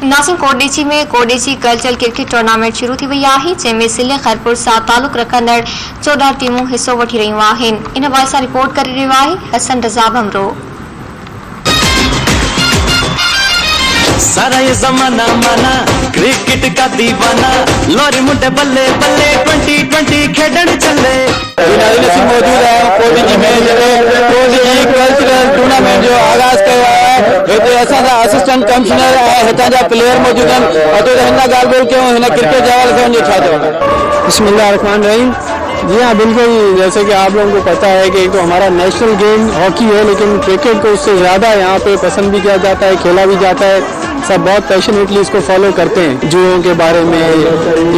नासिन कोडेची में कोडेची cultural cricket tournament शुरू थी वई आहे, जंहिंमें सिले खैरपुर सां तालुक रखंदड़ 14 टीमूं हिस्सो वठी रहियूं आहिनि। इन बारे सां रिपोर्ट करे रहियो आहे हसन रज़ा भमरो। सारा ये जमाना माना क्रिकेट का दीवाना, लोरी मुंडे बल्ले बल्ले 2020 खेडण चले। मौजूद है कोडेची में कोडेची कल्चरल टूर्नामेंट जो आगाज कयो आहे, असांजा असिस्टेंट कमिश्नर ऐं हितां जा प्लेयर मौजूद आहिनि। अचो त हिन ॻाल्हि ॿोल कयूं, हिन क्रिकेट जे हवाले सां छा चवंदा? बिस्मिल्लाह रहमान रहीम। जी हाँ, बिल्कुल, जैसे कि आप लोगों को पता है कि एक तो हमारा नेशनल गेम हॉकी है, लेकिन क्रिकेट को उससे ज़्यादा यहाँ पे पसंद भी किया जाता है, खेला भी जाता है। सब बहुत पैशनेटली इसको फॉलो करते हैं, जुओं के बारे में,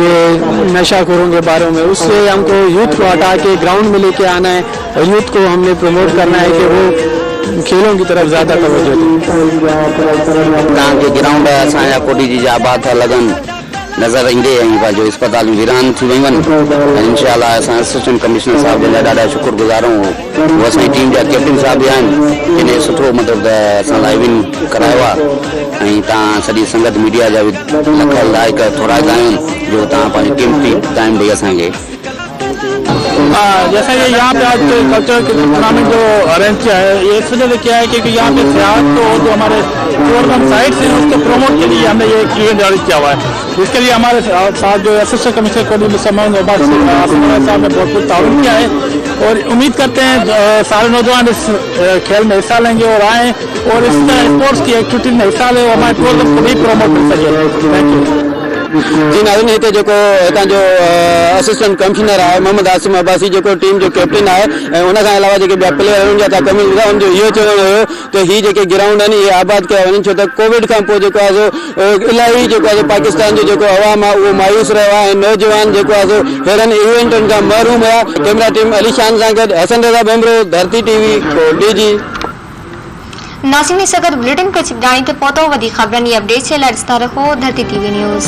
ये नशाखोरों के बारे में। उससे हमको यूथ को हटा के ग्राउंड में लेके आना है और यूथ को हमने प्रमोट करना है कि वो खेलों की तरफ ज़्यादा तवज्जो दें। ग्राउंड असांजा कोडेची जा आबाद था लगन नज़र ईंदे आहियूं, जो अस्पताल वीरान थी वयूं आहिनि। इंशाअल्लाह असां असिस्टेंट कमिश्नर साहब जे लाइ ॾाढा शुक्रगुज़ार आहियूं। उहे असांजी टीम जा कैप्टन साहब बि आहिनि, जिन सुठो मतिलबु असां लाइ विन करायो आहे। ऐं तव्हां सॼी संगत मीडिया जा बि लख लाइक थोराईंदा आहियूं जो तव्हां पंहिंजी कीमती टाइम ॾेई असांखे। जैसा कि यहाँ पे आज कल्चरल क्रिकेट टूर्नामेंट जो अरेंज किया है, ये इस वजह से किया है क्योंकि यहाँ पे सियाहत को जो हमारे टूरिज्म साइट से उसको प्रमोट के लिए हमने ये इवेंट अरेंज किया हुआ है। इसके लिए हमारे साथ जो असिस्टेंट कमिश्नर कोडेची साहब ने बहुत कुछ ताउन किया है और उम्मीद करते हैं सारे नौजवान इस खेल में हिस्सा लेंगे और आएँ और इस स्पोर्ट्स की एक्टिविटी में हिस्सा लें और हमारे टूरिज्म को भी प्रमोट कर सकें। Thank you. जी नाज़रीन, हिते जेको हितां जो असिस्टेंट कमिश्नर आहे मोहम्मद आसिम अब्बासी, जेको टीम जो कैप्टन आहे, ऐं उन खां अलावा जेके ॿिया प्लेयर हुननि जा था कमी ॿुधायो, हुनजो इहो चवणो हुयो त हीअ जेके ग्राउंड आहिनि इहे आबाद कया वञनि, छो त कोविड खां पोइ जेको आहे सो इलाही जेको आहे पाकिस्तान जो जेको अवाम आहे उहो मायूस रहियो आहे ऐं नौजवान जेको आहे सो अहिड़नि इवेंटनि खां महरूम हुआ। कैमरा टीम अली शान सां गॾु हसन रज़ा भमरो, धरती टीवी, कोडेची। नासिन में सगत बुलेटिन पे चिपकाई ते पहुतो वधी खबरनि अपडेट्स जे लाइ ॾिसंदा रहो धरती टीवी न्यूज़।